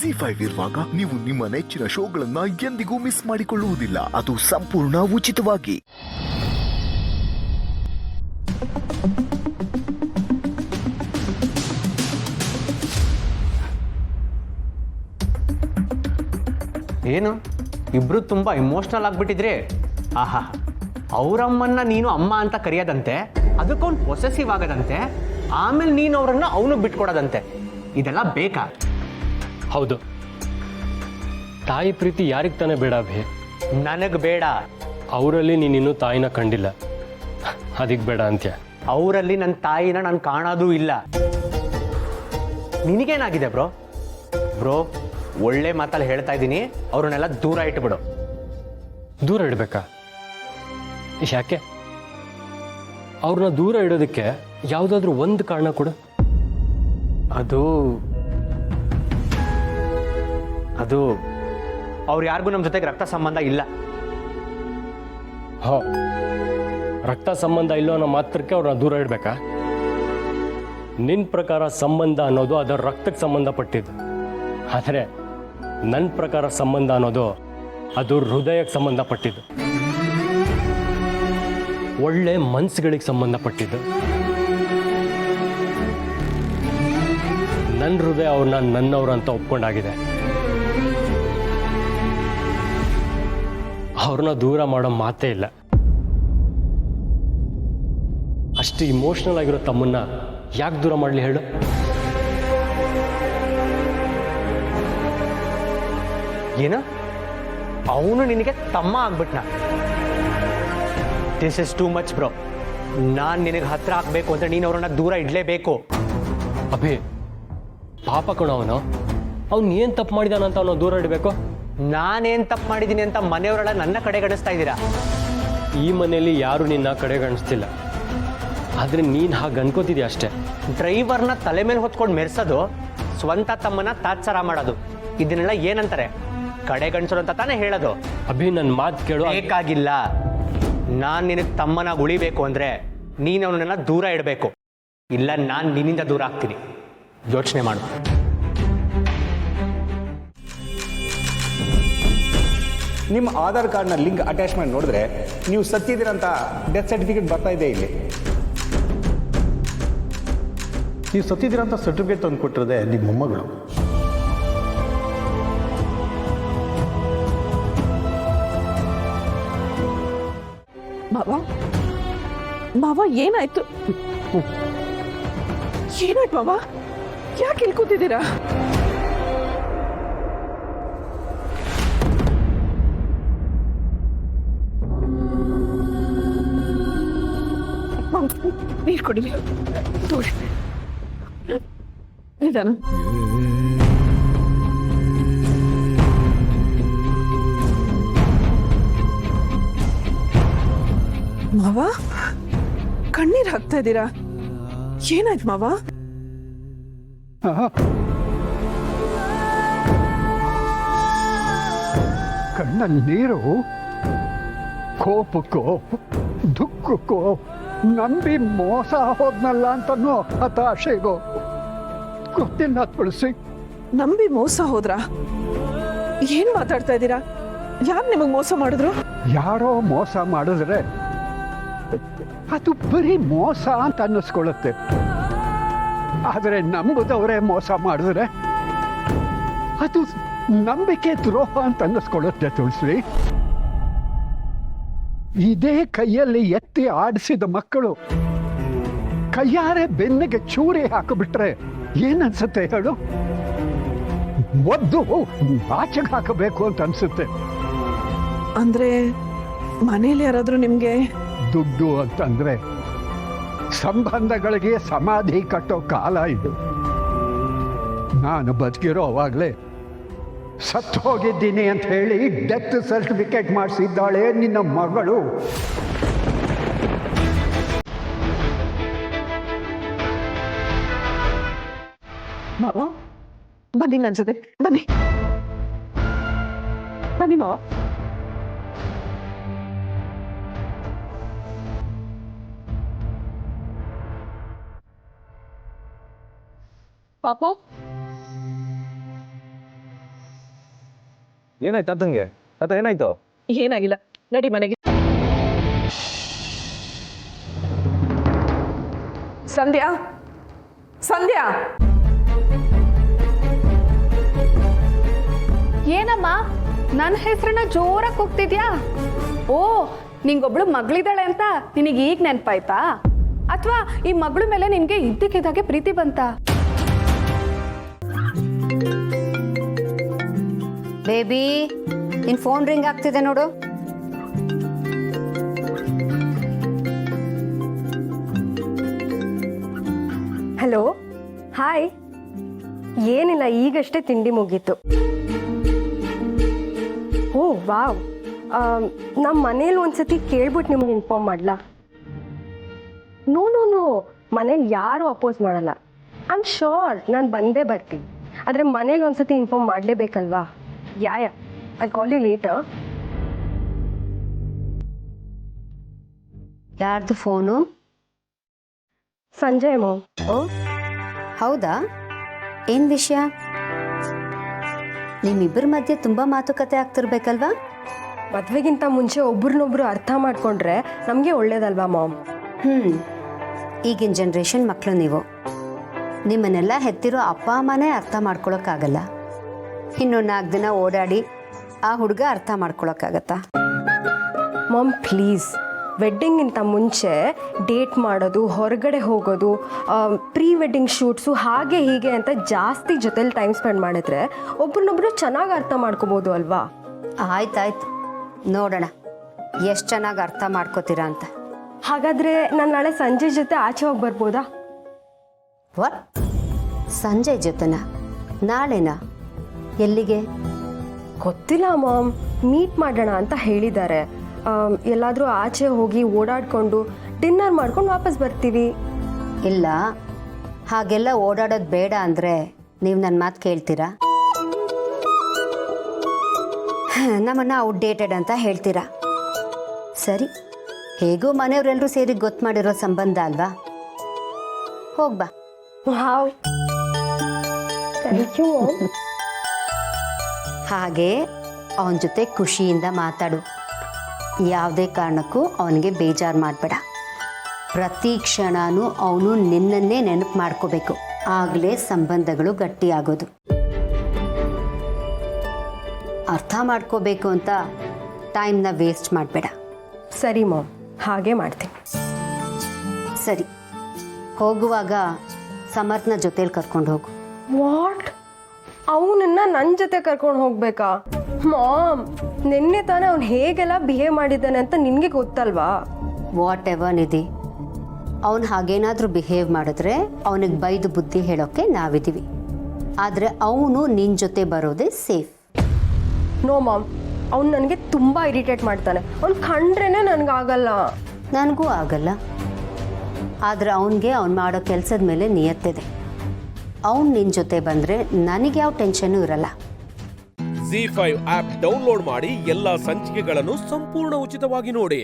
ಜಿ5 ಇರುವಾಗ ನೀವು ನಿಮ್ಮ ನೆಚ್ಚಿನ ಶೋಗಳನ್ನ ಎಂದಿಗೂ ಮಿಸ್ ಮಾಡಿಕೊಳ್ಳುವುದಿಲ್ಲ. ಅದು ಸಂಪೂರ್ಣ ಉಚಿತವಾಗಿ. ಏನು ಇಬ್ರು ತುಂಬಾ ಇಮೋಷನಲ್ ಆಗ್ಬಿಟ್ಟಿದ್ರಿ. ಆಹಾ, ಅವರಮ್ಮನ್ನ ನೀನು ಅಮ್ಮ ಅಂತ ಕರೆಯೋದಂತೆ, ಅದಕ್ಕೊಂದು ಪೊಸೆಸಿವ್ ಆಗೋದಂತೆ, ಆಮೇಲೆ ನೀನು ಅವರನ್ನ ಅವನು ಬಿಟ್ಕೊಡೋದಂತೆ. ಇದೆಲ್ಲ ಬೇಕಾ? ಹೌದು, ತಾಯಿ ಪ್ರೀತಿ ಯಾರಿಗೆ ತಾನೇ ಬೇಡ ಭೇ? ನನಗೆ ಬೇಡ. ಅವರಲ್ಲಿ ನೀನಿನ್ನೂ ತಾಯಿನ ಕಂಡಿಲ್ಲ, ಅದಕ್ಕೆ ಬೇಡ ಅಂತ್ಯ. ಅವರಲ್ಲಿ ನನ್ನ ತಾಯಿನ ನಾನು ಕಾಣೋದೂ ಇಲ್ಲ. ನಿನಗೇನಾಗಿದೆ ಬ್ರೋ? ಬ್ರೋ, ಒಳ್ಳೆ ಮಾತಲ್ಲಿ ಹೇಳ್ತಾ ಇದ್ದೀನಿ, ಅವ್ರನ್ನೆಲ್ಲ ದೂರ ಇಟ್ಬಿಡು. ದೂರ ಇಡಬೇಕಾ? ಯಾಕೆ? ಅವ್ರನ್ನ ದೂರ ಇಡೋದಕ್ಕೆ ಯಾವುದಾದ್ರೂ ಒಂದು ಕಾರಣ ಕೊಡು. ಅದು ಅವ್ರು ಯಾರಿಗೂ ನಮ್ಮ ಜೊತೆಗೆ ರಕ್ತ ಸಂಬಂಧ ಇಲ್ಲ. ಹೋ, ರಕ್ತ ಸಂಬಂಧ ಇಲ್ಲೋ ಅನ್ನೋ ಮಾತ್ರಕ್ಕೆ ಅವ್ರನ್ನ ದೂರ ಇಡಬೇಕಾ? ನಿನ್ನ ಪ್ರಕಾರ ಸಂಬಂಧ ಅನ್ನೋದು ಅದರ ರಕ್ತಕ್ಕೆ ಸಂಬಂಧಪಟ್ಟಿದ್ದು, ಆದರೆ ನನ್ನ ಪ್ರಕಾರ ಸಂಬಂಧ ಅನ್ನೋದು ಅದು ಹೃದಯಕ್ಕೆ ಸಂಬಂಧಪಟ್ಟಿದ್ದು, ಒಳ್ಳೆ ಮನಸ್ಸುಗಳಿಗೆ ಸಂಬಂಧಪಟ್ಟಿದ್ದು. ನನ್ನ ಹೃದಯ ಅವ್ರನ್ನ ನನ್ನವ್ರು ಅಂತ ಒಪ್ಕೊಂಡಾಗಿದೆ. ಅವ್ರನ್ನ ದೂರ ಮಾಡೋ ಮಾತೇ ಇಲ್ಲ. ಅಷ್ಟು ಇಮೋಷನಲ್ ಆಗಿರೋ ತಮ್ಮನ್ನ ಯಾಕೆ ದೂರ ಮಾಡಲಿ ಹೇಳು? ಏನು, ಅವನು ನಿನಗೆ ತಮ್ಮ ಆಗ್ಬಿಟ್ನ? This is too much bro. ನಾನು ನಿನಗೆ ಹತ್ರ ಹಾಕ್ಬೇಕು ಅಂತ ನೀನು ಅವ್ರನ್ನ ದೂರ ಇಡಲೇಬೇಕು. ಅಭಿ, ಪಾಪ ಕಣ ಅವನು. ಅವ್ನು ಏನು ತಪ್ಪು ಮಾಡಿದಾನಂತ ಅವನು ದೂರ ಇಡಬೇಕು? ನಾನೇನು ತಪ್ಪು ಮಾಡಿದ್ದೀನಿ ಅಂತ ಮನೆಯವರೆಲ್ಲ ನನ್ನ ಕಡೆ ಗಣಿಸ್ತಾ ಇದ್ದೀರಾ? ಈ ಮನೆಯಲ್ಲಿ ಯಾರು ನಿನ್ನ ಕಡೆಗಣಿಸ್ತಿಲ್ಲ, ಆದರೆ ನೀನು ಹಾಗೆ ಅನ್ಕೋತಿದ್ಯಾ ಅಷ್ಟೇ. ಡ್ರೈವರ್ನ ತಲೆ ಮೇಲೆ ಹೊತ್ಕೊಂಡು ಮೆರೆಸೋದು, ಸ್ವಂತ ತಮ್ಮನ ತಾತ್ಸಾರ ಮಾಡೋದು, ಇದನ್ನೆಲ್ಲ ಏನಂತಾರೆ? ಕಡೆಗಣಿಸೋರು ಅಂತ ತಾನೇ ಹೇಳೋದು. ಅಭಿ, ನನ್ನ ಮಾತು ಕೇಳು. ಬೇಕಾಗಿಲ್ಲ. ನಾನು ನಿನಗೆ ತಮ್ಮನಾಗಿ ಉಳಿಬೇಕು ಅಂದರೆ ನೀನು ಅವನನ್ನೆಲ್ಲ ದೂರ ಇಡಬೇಕು, ಇಲ್ಲ ನಾನು ನಿನ್ನಿಂದ ದೂರ ಆಗ್ತೀನಿ. ಯೋಚನೆ ಮಾಡು. ನಿಮ್ಮ ಆಧಾರ್ ಕಾರ್ಡ್ನ ಲಿಂಕ್ ಅಟ್ಯಾಚ್ಮೆಂಟ್ ನೋಡಿದ್ರೆ ನೀವು ಸತ್ತಿದ್ದೀರಂತ ಡೆತ್ ಸರ್ಟಿಫಿಕೇಟ್ ಬರ್ತಾ ಇದೆ ಇಲ್ಲಿ. ನೀವು ಸತ್ತಿದ್ದೀರಂತ ಸರ್ಟಿಫಿಕೇಟ್ ತಂದು ಕೊಟ್ಟಿರೋದೆ ನಿಮ್ಮ ಮೊಮ್ಮಗಳು. ಮಾವ, ಏನಾಯ್ತು? ಏನಾಯ್ತು ಮಾವ? ಯಾಕೆ ಇಲ್ಲಿ ಕೂತಿದ್ದೀರಾ? ನೀರು ಕೊಡಿ. ನಿಧಾನ. ಮಾವ, ಕಣ್ಣೀರು ಹಾಕ್ತಾ ಇದ್ದೀರಾ? ಏನಾಯ್ತು ಮಾವ? ಕಣ್ಣಲ್ಲಿ ನೀರು ಕೋಪಕ್ಕೋ ದುಃಖಕ್ಕೋ ನಂಬಿ ಮೋಸ ಹೋದ್ನಲ್ಲ ಅಂತನೋ ಹತಾಶೆಗೋ ಗೊತ್ತಿಲ್ಲ ತುಳಸಿ. ನಂಬಿ ಮೋಸ ಹೋದ್ರಾ? ಏನ್ ಮಾತಾಡ್ತಾ ಇದ್ದೀರಾ? ಯಾರು ನಿಮಗ್ ಮೋಸ ಮಾಡಿದ್ರು? ಯಾರೋ ಮೋಸ ಮಾಡಿದ್ರೆ ಅದು ಬರೀ ಮೋಸ ಅಂತ ಅನ್ನಿಸ್ಕೊಳ್ಳುತ್ತೆ, ಆದರೆ ನಂಬುದವರೇ ಮೋಸ ಮಾಡಿದ್ರೆ ಅದು ನಂಬಿಕೆ ದ್ರೋಹ ಅಂತ ಅನ್ನಿಸ್ಕೊಳ್ಳುತ್ತೆ ತುಳಸಿ. ಇದೇ ಕೈಯಲ್ಲಿ ಎತ್ತಿ ಆಡಿಸಿದ ಮಕ್ಕಳು ಕೈಯಾರೆ ಬೆನ್ನಿಗೆ ಚೂರಿ ಹಾಕಿಬಿಟ್ರೆ ಏನನ್ಸುತ್ತೆ ಹೇಳು? ಒದ್ದು ಆಚೆಗೆ ಹಾಕಬೇಕು ಅಂತ ಅನ್ಸುತ್ತೆ. ಅಂದ್ರೆ ಮನೇಲಿ ಯಾರಾದ್ರೂ ನಿಮ್ಗೆ ದುಡ್ಡು ಅಂತಂದ್ರೆ ಸಂಬಂಧಗಳಿಗೆ ಸಮಾಧಿ ಕಟ್ಟೋ ಕಾಲ ಇದು. ನಾನು ಬದುಕಿರೋ ಅವಾಗಲೇ ಸತ್ತು ಹೋಗಿದ್ದೀನಿ ಅಂತ ಹೇಳಿ ಡೆತ್ ಸರ್ಟಿಫಿಕೇಟ್ ಮಾಡಿಸಿದ್ದಾಳೆ ನಿನ್ನ ಮಗಳು. ಮಾವ, ಬನ್ನಿ ನನ್ನ ಜೊತೆ. ಬನ್ನಿ ಬನ್ನಿ ಮಾವ. ಪಾಪು, ಏನಾಯ್ತು ತಾತಂಗೆ? ತಾತ ಏನಾಯ್ತು? ಏನಾಗಿಲ್ಲ, ನಡಿ ಮನೆಗೆ. ಸಂಧ್ಯಾ, ಸಂಧ್ಯಾ, ಏನಮ್ಮ ನನ್ನ ಹೆಸರನ್ನ ಜೋರಾಗಿ ಕೂಗ್ತಿದ್ಯಾ? ಓ, ನಿಂಗೊಬ್ಳು ಮಗಳಿದ್ದಾಳೆ ಅಂತ ನಿನಗೆ ಈಗ ನೆನಪಾಯ್ತಾ? ಅಥವಾ ಈ ಮಗಳ ಮೇಲೆ ನಿನಗೆ ಇದ್ದಕ್ಕಿದ್ದಾಗೆ ಪ್ರೀತಿ ಬಂತಾ? ಬೇಬಿ, ನಿನ್ ಫೋನ್ ರಿಂಗ್ ಆಗ್ತಿದೆ ನೋಡು. Hello, hi. ಏನಿಲ್ಲ, ಈಗಷ್ಟೇ ತಿಂಡಿ ಮುಗೀತು. ಓ ವಾವ್, ನಮ್ಮ ಮನೇಲಿ ಒಂದ್ಸತಿ ಕೇಳ್ಬಿಟ್ಟು ನಿಮ್ಗೆ ಇನ್ಫಾರ್ಮ್ ಮಾಡಲಾ? ನೋ ನೋ ನೋ, ಮನೇಲಿ ಯಾರು ಅಪೋಸ್ ಮಾಡಲ್ಲ. ಐ ಆಮ್ ಶೋರ್ ನಾನು ಬಂದೇ ಬರ್ತೀನಿ. ಆದರೆ ಮನೇಲಿ ಒಂದ್ಸತಿ ಇನ್ಫಾರ್ಮ್ ಮಾಡಲೇಬೇಕಲ್ವಾ? Yeah I call you later. ಯಾರ್ದು ಫೋನು? ಸಂಜಯ್ ಮಾಮ್. ಓ ಹೌದಾ, ಏನ್ ವಿಷಯ? ನಿಮ್ಮಿಬ್ಬರ ಮಧ್ಯೆ ತುಂಬಾ ಮಾತುಕತೆ ಆಗ್ತಿರ್ಬೇಕಲ್ವಾ? ಮದುವೆಗಿಂತ ಮುಂಚೆ ಒಬ್ರನ್ನೊಬ್ರು ಅರ್ಥ ಮಾಡ್ಕೊಂಡ್ರೆ ನಮಗೆ ಒಳ್ಳೇದಲ್ವಾ ಮಾಮ್? ಈಗಿನ ಜನ್ರೇಷನ್ ಮಕ್ಕಳು ನೀವು. ನಿಮ್ಮನ್ನೆಲ್ಲ ಹೆತ್ತಿರೋ ಅಪ್ಪ ಅಮ್ಮನೇ ಅರ್ಥ ಮಾಡ್ಕೊಳಕ್ಕಾಗಲ್ಲ. ಇನ್ನು 4 ದಿನ ಓಡಾಡಿ ಆ ಹುಡುಗ ಅರ್ಥ ಮಾಡ್ಕೊಳಕ್ಕಾಗತ್ತಾ? ಮಾಮ್ ಪ್ಲೀಸ್, ವೆಡ್ಡಿಂಗಿಂತ ಮುಂಚೆ ಡೇಟ್ ಮಾಡೋದು, ಹೊರಗಡೆ ಹೋಗೋದು, ಪ್ರೀ ವೆಡ್ಡಿಂಗ್ ಶೂಟ್ಸು, ಹಾಗೆ ಹೀಗೆ ಅಂತ ಜಾಸ್ತಿ ಜೊತೆಲಿ ಟೈಮ್ ಸ್ಪೆಂಡ್ ಮಾಡಿದ್ರೆ ಒಬ್ರನ್ನೊಬ್ರು ಚೆನ್ನಾಗಿ ಅರ್ಥ ಮಾಡ್ಕೋಬೋದು ಅಲ್ವಾ? ಆಯ್ತಾಯ್ತು, ನೋಡೋಣ ಎಷ್ಟು ಚೆನ್ನಾಗಿ ಅರ್ಥ ಮಾಡ್ಕೋತೀರಾ ಅಂತ. ಹಾಗಾದರೆ ನಾನು ನಾಳೆ ಸಂಜೆ ಜೊತೆ ಆಚೆ ಹೋಗಿ ಬರ್ಬೋದಾ? ವಾಟ್? ಸಂಜಯ್ ಜೊತೆನಾ? ನಾಳೆನಾ? ಎಲ್ಲಿಗೆ? ಗೊತ್ತಿಲ್ಲ ಮಾಮ್, ಮೀಟ್ ಮಾಡೋಣ ಅಂತ ಹೇಳಿದ್ದಾರೆ. ಎಲ್ಲಾದರೂ ಆಚೆ ಹೋಗಿ ಓಡಾಡಿಕೊಂಡು ಡಿನ್ನರ್ ಮಾಡ್ಕೊಂಡು ವಾಪಸ್ ಬರ್ತೀವಿ. ಇಲ್ಲ, ಹಾಗೆಲ್ಲ ಓಡಾಡೋದು ಬೇಡ ಅಂದರೆ ನೀವು ನನ್ನ ಮಾತು ಕೇಳ್ತೀರಾ? ನಮ್ಮನ್ನು ಔಟ್ಡೇಟೆಡ್ ಅಂತ ಹೇಳ್ತೀರಾ. ಸರಿ, ಹೇಗೂ ಮನೆಯವರೆಲ್ಲರೂ ಸೇರಿ ಗೊತ್ತು ಮಾಡಿರೋ ಸಂಬಂಧ ಅಲ್ವಾ? ಹೋಗ್ಬಾ. Wow, thank you ma'am. ಹಾಗೆ ಅವನ ಜೊತೆ ಖುಷಿಯಿಂದ ಮಾತಾಡು. ಯಾವುದೇ ಕಾರಣಕ್ಕೂ ಅವನಿಗೆ ಬೇಜಾರು ಮಾಡಬೇಡ. ಪ್ರತಿ ಕ್ಷಣನೂ ಅವನು ನಿನ್ನನ್ನೇ ನೆನಪು ಮಾಡ್ಕೋಬೇಕು. ಆಗಲೇ ಸಂಬಂಧಗಳು ಗಟ್ಟಿಯಾಗೋದು. ಅರ್ಥ ಮಾಡ್ಕೋಬೇಕು ಅಂತ ಟೈಮ್ನ ವೇಸ್ಟ್ ಮಾಡಬೇಡ. ಸರಿ ಮಾಮ್, ಹಾಗೆ ಮಾಡ್ತೀನಿ. ಸರಿ, ಹೋಗುವಾಗ ಸಮರ್ಥನ ಜೊತೇಲಿ ಕರ್ಕೊಂಡು ಹೋಗು. ವಾಟ್? ಅವನನ್ನ ನನ್ನ ಜೊತೆ ಕರ್ಕೊಂಡು ಹೋಗ್ಬೇಕಾ? ಮಾಮ್, ನಿನ್ನೆ ತಾನೇ ಅವ್ನು ಹೇಗೆಲ್ಲ ಬಿಹೇವ್ ಮಾಡಿದ್ದಾನೆ ಅಂತ ನಿನಗೆ ಗೊತ್ತಲ್ವಾ? ವಾಟ್ ಎವರ್ ನಿಧಿ, ಅವನು ಹಾಗೇನಾದರೂ ಬಿಹೇವ್ ಮಾಡಿದ್ರೆ ಅವನಿಗೆ ಬೈದು ಬುದ್ಧಿ ಹೇಳೋಕ್ಕೆ ನಾವಿದ್ದೀವಿ. ಆದರೆ ಅವನು ನಿನ್ನ ಜೊತೆ ಬರೋದೇ ಸೇಫ್. ನೋ ಮಾಮ್, ಅವ್ನು ನನಗೆ ತುಂಬ ಇರಿಟೇಟ್ ಮಾಡ್ತಾನೆ. ಅವ್ನು ಕಂಡ್ರೇ ನನಗಾಗಲ್ಲ. ನನಗೂ ಆಗಲ್ಲ. ಆದರೆ ಅವನಿಗೆ ಅವ್ನು ಮಾಡೋ ಕೆಲಸದ ಮೇಲೆ ನಿಯತ್ತಿದೆ. ಅವ್ನು ನಿನ್ನ ಜೊತೆ ಬಂದರೆ ನನಗೆ ಯಾವ ಟೆನ್ಷನ್ನು ಇರಲ್ಲ. ZEE5 ಆಪ್ ಡೌನ್ಲೋಡ್ ಮಾಡಿ ಎಲ್ಲಾ ಸಂಚಿಕೆಗಳನ್ನು ಸಂಪೂರ್ಣ ಉಚಿತವಾಗಿ ನೋಡಿ.